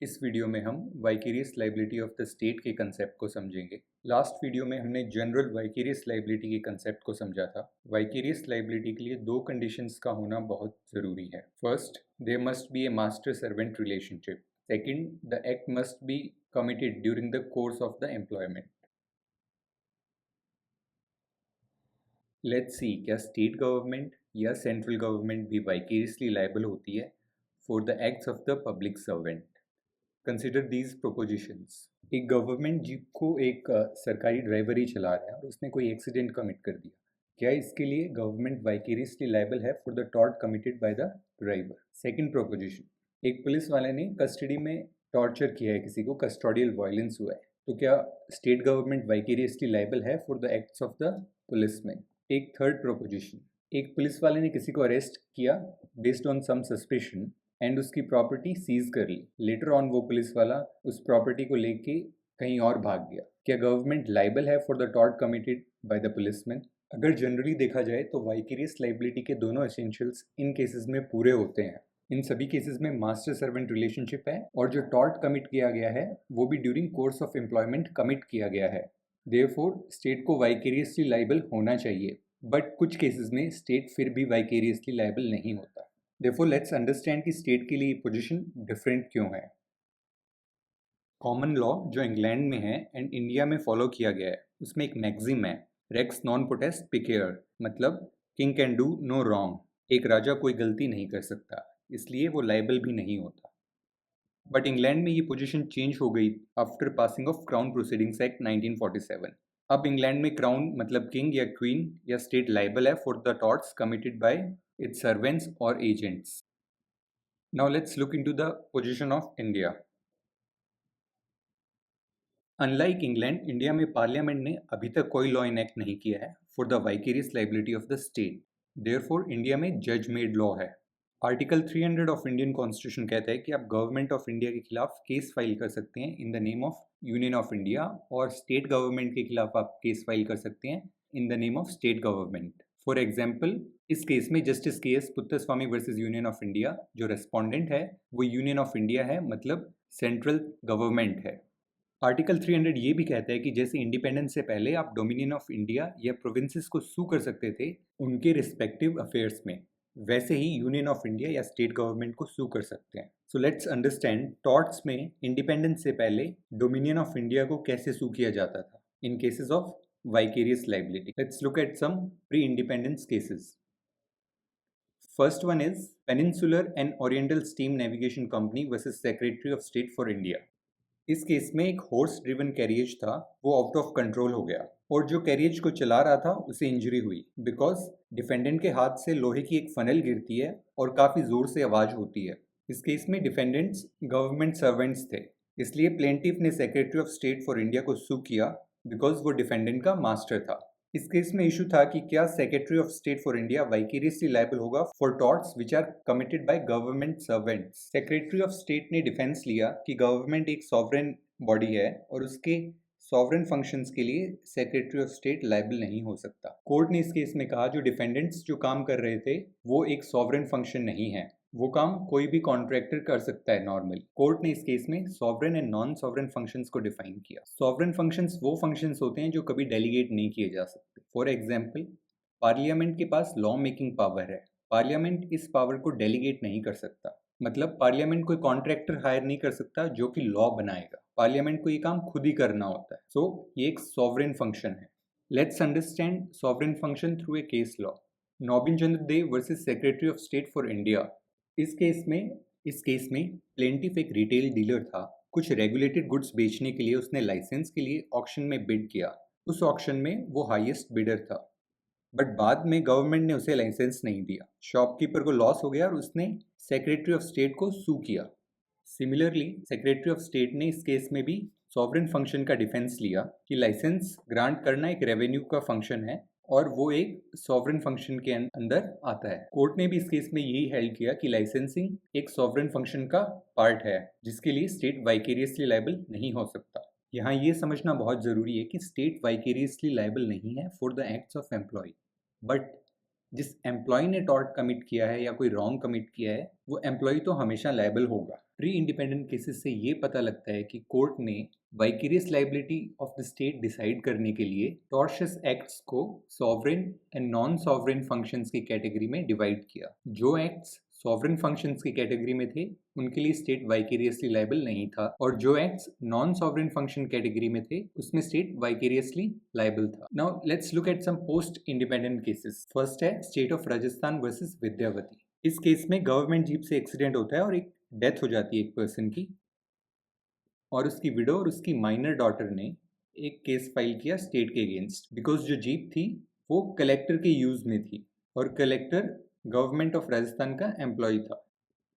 इस वीडियो में हम vicarious liability of the state के कंसेप्ट को समझेंगे। लास्ट वीडियो में हमने जनरल वाइकेरियस लाइबिलिटी के कंसेप्ट को समझा था। वाइकेरियस लाइबिलिटी के लिए दो कंडीशंस का होना बहुत ज़रूरी है। First, there must be a master servant relationship. Second, the act must be committed during the course of the employment. Let's see, क्या स्टेट गवर्नमेंट या सेंट्रल गवर्नमेंट भी वाइकेरियसली लायबल होती है for the acts of the public servant. Consider these propositions. एक government jeep को एक सरकारी driver ही चला रहा है और उसने कोई एक्सीडेंट कमिट कर दिया, क्या इसके लिए गवर्नमेंट वाइकेरियसली लायबल है for the tort committed by the driver? Second proposition, एक पुलिस वाले ने कस्टडी में टॉर्चर किया है, किसी को कस्टोडियल वायलेंस हुआ है, तो क्या स्टेट गवर्नमेंट वाइकेरियसली लायबल है for the acts of the policeman? एक थर्ड प्रोपोजिशन, एक पुलिस वाले ने किसी को अरेस्ट किया based on some suspicion and उसकी प्रॉपर्टी सीज कर ली। लेटर ऑन वो पुलिस वाला उस प्रॉपर्टी को लेके कहीं और भाग गया, क्या गवर्नमेंट लाइबल है for the tort committed by the policeman? अगर जनरली देखा जाए तो वाइकेरियस लाइबिलिटी के दोनों एसेंशियल्स इन केसेस में पूरे होते हैं। इन सभी केसेस में मास्टर सर्वेंट रिलेशनशिप है और जो टॉर्ट कमिट किया गया है वो भी during course of employment commit किया गया है। देयरफॉर स्टेट को वाइकेरियसली लाइबल होना चाहिए, बट कुछ केसेस में स्टेट फिर भी वाइकेरियसली लाइबल नहीं होता। Therefore, let's understand कि स्टेट के लिए पोजीशन डिफरेंट क्यों है। कॉमन लॉ जो इंग्लैंड में है एंड इंडिया में फॉलो किया गया है, उसमें एक मैक्सिम है, रेक्स नॉन पोटेस्ट पिकेयर, मतलब king can do no wrong. एक राजा कोई गलती नहीं कर सकता, इसलिए वो लाइबल भी नहीं होता। बट इंग्लैंड में ये पोजीशन चेंज हो गई after passing of crown proceedings act 1947। अब इंग्लैंड में क्राउन मतलब किंग या क्वीन या स्टेट लाइबल है for the torts committed by its servants or agents. Now let's look into the position of India. Unlike England, India में parliament ने अभी तक कोई लॉ इनेक्ट नहीं किया है for the vicarious liability of the state. Therefore India में जज मेड लॉ है। आर्टिकल 300 ऑफ इंडियन कॉन्स्टिट्यूशन कहता है कि आप गवर्नमेंट ऑफ इंडिया के खिलाफ केस फाइल कर सकते हैं in the name of union of India, और स्टेट गवर्नमेंट के खिलाफ आप केस फाइल कर सकते हैं in the name of state government. For example, इस केस में justice K S Puttaswamy versus union of India, जो रेस्पोंडेंट है वो यूनियन ऑफ इंडिया है, मतलब सेंट्रल गवर्नमेंट है। आर्टिकल 300 ये भी कहता है कि जैसे इंडिपेंडेंस से पहले आप डोमिनियन ऑफ इंडिया या प्रोविंसेस को सू कर सकते थे उनके रिस्पेक्टिव अफेयर्स में, वैसे ही यूनियन ऑफ इंडिया या स्टेट गवर्नमेंट को सू कर सकते हैं। सो लेट्स अंडरस्टैंड टॉर्ट्स में इंडिपेंडेंस से पहले डोमिनियन ऑफ इंडिया को कैसे सू किया जाता था in cases of vicarious liability. Let's look at some pre independence cases. First one is Peninsular and Oriental Steam Navigation Company versus Secretary of State for India. इस case में एक horse driven carriage था, वो out of control हो गया और जो carriage को चला रहा था उसे इंजरी हुई बिकॉज डिफेंडेंट के हाथ से लोहे की एक फनल गिरती है और काफ़ी ज़ोर से आवाज़ होती है। इस केस में डिफेंडेंट्स गवर्नमेंट सर्वेंट्स थे, इसलिए प्लेंटिफ ने secretary of state for India को सू किया बिकॉज वो डिफेंडेंट का मास्टर था। इस केस में इशू था कि क्या secretary of state for India vicariously liable होगा for torts which are committed by government servants. Secretary of state ने डिफेंस लिया कि गवर्नमेंट एक सॉवरेन बॉडी है और उसके सॉवरेन फंक्शंस के लिए सेक्रेटरी ऑफ स्टेट लायबल नहीं हो सकता। कोर्ट ने इस केस में कहा जो डिफेंडेंट्स जो काम कर रहे थे वो एक सॉवरेन फंक्शन नहीं है, वो काम कोई भी कॉन्ट्रैक्टर कर सकता है नॉर्मली। कोर्ट ने इस केस में sovereign and non sovereign functions को डिफाइन किया। सॉवरेन फंक्शंस वो फंक्शंस होते हैं जो कभी डेलीगेट नहीं किए जा सकते। फॉर एग्जाम्पल, पार्लियामेंट के पास लॉ मेकिंग पावर है, पार्लियामेंट इस पावर को डेलीगेट नहीं कर सकता। मतलब पार्लियामेंट कोई कॉन्ट्रैक्टर हायर नहीं कर सकता जो कि लॉ बनाएगा, पार्लियामेंट को ये काम खुद ही करना होता है। सो ये एक सॉवरेन फंक्शन है। Let's understand sovereign function through a case law. Nobin Chandra Dev versus secretary of state for India. इस केस में प्लेंटिफ एक रिटेल डीलर था, कुछ रेगुलेटेड गुड्स बेचने के लिए उसने लाइसेंस के लिए ऑक्शन में बिड किया। उस ऑक्शन में वो हाईएस्ट बिडर था, बट बाद में गवर्नमेंट ने उसे लाइसेंस नहीं दिया, शॉपकीपर को लॉस हो गया और उसने सेक्रेटरी ऑफ स्टेट को सू किया। सिमिलरली सेक्रेटरी ऑफ स्टेट ने इस केस में भी सॉवरेन फंक्शन का डिफेंस लिया कि लाइसेंस ग्रांट करना एक रेवेन्यू का फंक्शन है और वो एक सॉवरेन फंक्शन के अंदर आता है। कोर्ट ने भी इस केस में यही हेल्ड किया कि लाइसेंसिंग एक सॉवरेन फंक्शन का पार्ट है जिसके लिए स्टेट वाइकेरियसली लायबल नहीं हो सकता। यहाँ ये समझना बहुत ज़रूरी है कि स्टेट वाइकेरियसली लायबल नहीं है for the acts of employee, but जिस एम्प्लॉय ने टॉर्ट कमिट किया है या कोई रॉन्ग कमिट किया है वो एम्प्लॉय तो हमेशा लायबल होगा। प्री इंडिपेंडेंट केसेस से ये पता लगता है कि कोर्ट ने vicarious liability of the state decide करने के लिए टॉर्शियस एक्ट्स को sovereign and non sovereign functions की कैटेगरी में डिवाइड किया। जो एक्ट्स सॉवरेन फंक्शंस की कैटेगरी में थे उनके लिए स्टेट वाइकेरियसली लायबल नहीं था, और जो acts non sovereign function category में थे उसमें स्टेट वाइकेरियसली लायबल था। Now let's look at some post independent cases. First है state of Rajasthan versus Vidyawati. इस केस में गवर्नमेंट जीप से एक्सीडेंट होता है और एक डेथ हो जाती है एक पर्सन की, और उसकी विडो और उसकी माइनर डॉटर ने एक केस फाइल किया स्टेट के अगेंस्ट, बिकॉज जो जीप थी वो कलेक्टर के यूज में थी और कलेक्टर गवर्नमेंट ऑफ राजस्थान का एम्प्लॉय था।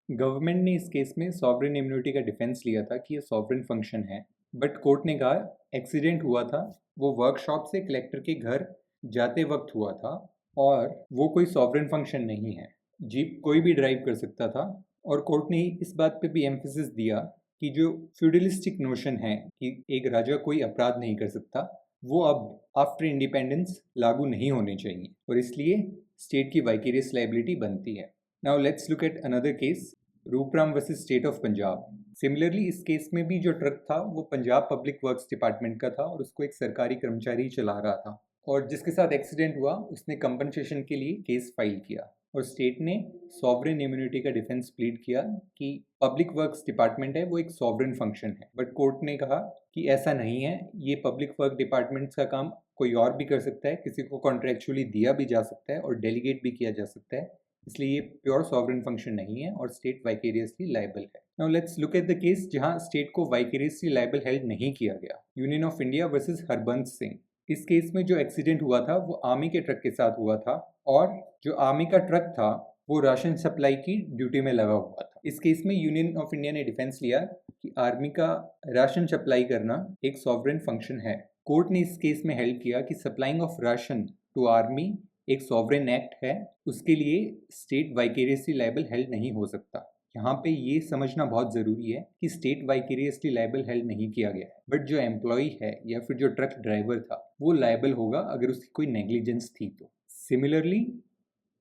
गवर्नमेंट ने इस केस में सॉवरेन इम्यूनिटी का डिफेंस लिया था कि ये सॉवरेन फंक्शन है, बट कोर्ट ने कहा एक्सीडेंट हुआ था, वो वर्कशॉप से कलेक्टर के घर जाते वक्त हुआ था और वो कोई सॉवरेन फंक्शन नहीं है। जीप कोई भी ड्राइव कर सकता था, और कोर्ट ने इस बात पे भी एम्फेसिस दिया कि जो फ्यूडलिस्टिक नोशन है कि एक राजा कोई अपराध नहीं कर सकता, वो अब आफ्टर इंडिपेंडेंस लागू नहीं होने चाहिए, और इसलिए स्टेट की वाइकेरियस लाइबिलिटी बनती है। Now let's look at another case, Rooparam versus state of Punjab. Similarly इस केस में भी जो ट्रक था वो पंजाब पब्लिक वर्क्स डिपार्टमेंट का था और उसको एक सरकारी कर्मचारी चला रहा था, और जिसके साथ एक्सीडेंट हुआ उसने कंपनसेशन के लिए केस फाइल किया, और स्टेट ने सॉवरेन इम्यूनिटी का डिफेंस प्लीड किया कि पब्लिक वर्क्स डिपार्टमेंट है वो एक सॉवरेन फंक्शन है, बट कोर्ट ने कहा कि ऐसा नहीं है, ये पब्लिक वर्क डिपार्टमेंट्स का काम कोई और भी कर सकता है, किसी को कॉन्ट्रेक्चुअली दिया भी जा सकता है और डेलीगेट भी किया जा सकता है, इसलिए ये प्योर सॉवरेन फंक्शन नहीं है और स्टेट वाइकेरियसली लायबल है। Now let's look at the case जहां स्टेट को वाइकेरियसली लायबल हेल्ड नहीं किया गया, union of India versus Harbans Singh. इस केस में जो एक्सीडेंट हुआ था वो आर्मी के ट्रक के साथ हुआ था, और जो आर्मी का ट्रक था वो राशन सप्लाई की ड्यूटी में लगा हुआ था। इस केस में यूनियन ऑफ इंडिया ने डिफेंस लिया कि आर्मी का राशन सप्लाई करना एक सॉवरेन फंक्शन है। कोर्ट ने इस केस में हेल्ड किया कि supplying of ration to army एक सॉवरेन एक्ट है, उसके लिए स्टेट वाइकेरियसली लायबल हेल्ड नहीं हो सकता। यहाँ पे ये समझना बहुत ज़रूरी है कि स्टेट वाइकेरियसली लायबल हेल्ड नहीं किया गया है, बट जो एम्प्लॉय है या फिर जो ट्रक ड्राइवर था वो लायबल होगा अगर उसकी कोई नेग्लिजेंस थी तो। Similarly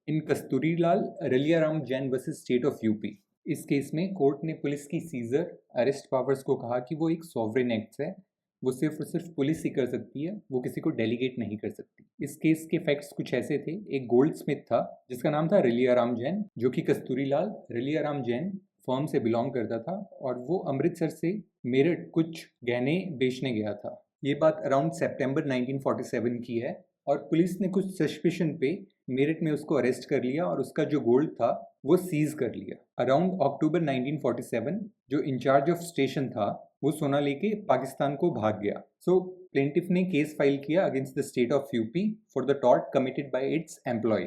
in Kasturilal Raliaram Jain versus state of UP, इस केस में कोर्ट ने पुलिस की सीजर अरेस्ट पावर्स को कहा कि वो एक सॉवरेन एक्ट है, वो सिर्फ और सिर्फ पुलिस ही कर सकती है, वो किसी को डेलीगेट नहीं कर सकती। इस केस के फैक्ट्स कुछ ऐसे थे, एक गोल्ड स्मिथ था जिसका नाम था रलियाराम जैन, जो कि कस्तूरीलाल रलियाराम जैन फर्म से बिलोंग करता था, और वो अमृतसर से मेरठ कुछ गहने बेचने गया था। ये बात अराउंड सितंबर 1947 की है, और पुलिस ने कुछ सस्पिशन पे मेरठ में उसको अरेस्ट कर लिया और उसका जो गोल्ड था वो सीज कर लिया। अराउंड अक्टूबर 1947 जो इंचार्ज ऑफ स्टेशन था वो सोना लेके पाकिस्तान को भाग गया। सो प्लेंटिफ ने केस फाइल किया against the state of UP for the tort committed by its employ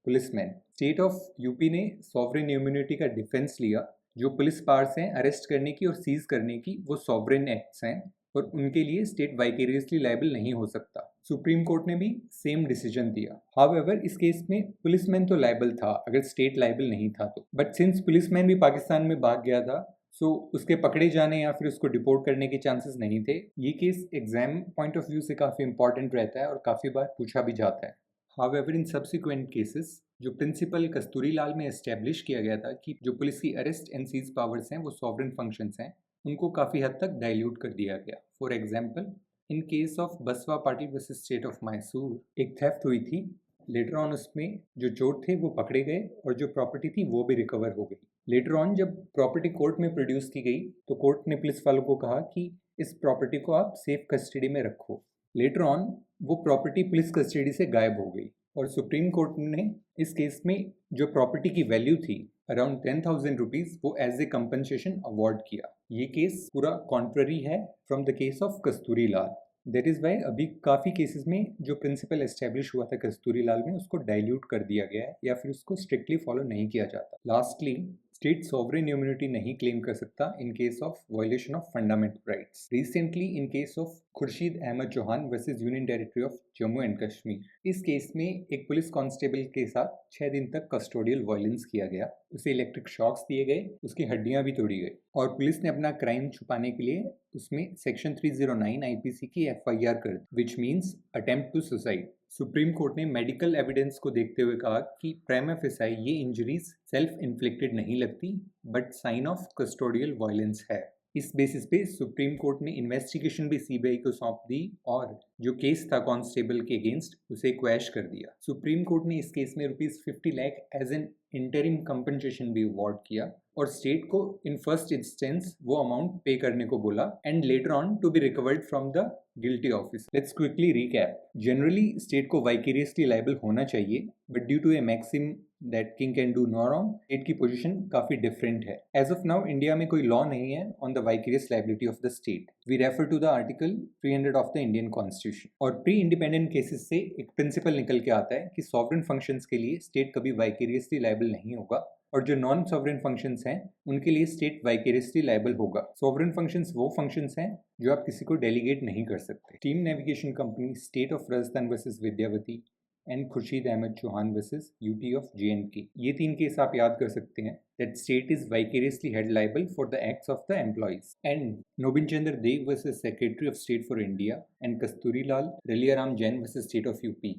policeman. State of UP ने सॉवरेन इम्यूनिटी का डिफेंस लिया, जो पुलिस पावर्स हैं अरेस्ट करने की और सीज करने की वो सॉवरेन एक्ट्स हैं, और उनके लिए स्टेट वाइकेरियसली लायबल नहीं हो सकता। सुप्रीम कोर्ट ने भी सेम डिसीजन दिया। हाउएवर इस केस में पुलिसमैन तो लायबल था अगर स्टेट लायबल नहीं था तो, बट सिंस पुलिसमैन भी पाकिस्तान में भाग गया था, सो उसके पकड़े जाने या फिर उसको डिपोर्ट करने के चांसेस नहीं थे। ये case exam point of view से काफ़ी इंपॉर्टेंट रहता है और काफ़ी बार पूछा भी जाता है। हाउएवर इन सब्सिक्वेंट केसेस जो प्रिंसिपल कस्तूरीलाल में एस्टेब्लिश किया गया था कि जो पुलिस की अरेस्ट एंड सीज पावर्स हैं वो सॉवरेन फंक्शंस हैं, उनको काफ़ी हद तक डाइल्यूट कर दिया गया। For example in case of Basava Patil versus state of Mysore एक थेफ्ट हुई थी, लेटर ऑन उसमें जो चोर थे वो पकड़े गए और जो प्रॉपर्टी थी वो भी रिकवर हो गई। लेटर ऑन जब प्रॉपर्टी कोर्ट में प्रोड्यूस की गई तो कोर्ट ने पुलिस वालों को कहा कि इस प्रॉपर्टी को आप सेफ कस्टडी में रखो। लेटर ऑन वो प्रॉपर्टी पुलिस कस्टडी से गायब हो गई, और सुप्रीम कोर्ट ने इस केस में जो प्रॉपर्टी की वैल्यू थी अराउंड 10,000 रुपीज़ वो एज ए कंपनसेशन अवार्ड किया। ये केस पूरा कॉन्ट्ररी है from the case of Kasturilal. That is why अभी काफ़ी केसेस में जो प्रिंसिपल एस्टेब्लिश हुआ था कस्तूरीलाल में उसको डाइल्यूट कर दिया गया है या फिर उसको स्ट्रिक्टली फॉलो नहीं किया जाता। लास्टली स्टेट सॉवरेन इम्यूनिटी नहीं क्लेम कर सकता in case of violation of fundamental rights. Recently in case of Khurshid Ahmad Chauhan versus union territory of Jammu and Kashmir, इस केस में एक पुलिस कांस्टेबल के साथ 6 दिन तक कस्टोडियल वायलेंस किया गया, उसे इलेक्ट्रिक शॉक्स दिए गए, उसकी हड्डियां भी तोड़ी गई, और पुलिस ने अपना क्राइम छुपाने के लिए उसमें सेक्शन 309 आईपीसी की एफआईआर कर दी, which means attempt to suicide. Supreme court ने मेडिकल एविडेंस को देखते हुए कहा कि प्राइमा फेसाई ये इंजरीज सेल्फ इन्फ्लिक्टेड नहीं लगती but sign of custodial violence है। इस बेसिस पे सुप्रीम कोर्ट ने इन्वेस्टिगेशन भी सीबीआई को सौंप दी और जो केस था कांस्टेबल के अगेंस्ट उसे क्वैश कर दिया। सुप्रीम कोर्ट ने इस केस में ₹50 lakh as an interim compensation भी अवार्ड किया और स्टेट को इन फर्स्ट इंस्टेंस वो अमाउंट पे करने को बोला and later on to be recovered from the guilty office. Let's quickly recap. Generally state को वाइकेरियसली लायबल होना चाहिए but due to a maxim that king can do no wrong, state की position काफी different है। As of now India में कोई law नहीं है on the vicarious liability of the state. We refer to the article 300 of the Indian constitution. और pre independent cases से एक प्रिंसिपल निकल के आता है कि सॉवरेन फंक्शंस के लिए स्टेट कभी वाइकेरियसली लायबल नहीं होगा और जो नॉन सॉवरेन फंक्शंस हैं उनके लिए स्टेट वाइकेरियसली लायबल होगा। सॉवरेन फंक्शंस वो फंक्शंस हैं जो आप किसी को डेलीगेट नहीं कर सकते। Steam navigation company state of Rajasthan versus Vidyawati and Khurshid Ahmad Chauhan versus UT of JNK, ये 3 केस आप याद कर सकते हैं। That state is vicariously held liable for the acts of the employees. And Nobin Chandra Dev versus secretary of state for India and Kasturi Lal रलियाराम Jain versus state of UP,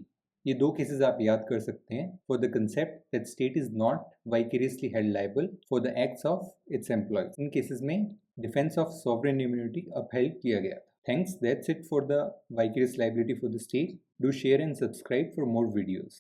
ये 2 cases आप याद कर सकते हैं for the concept that state is not vicariously held liable for the acts of its employees. इन cases में defence of sovereign immunity upheld किया गया था। Thanks, that's it for the vicarious liability for the state. Do share and subscribe for more videos.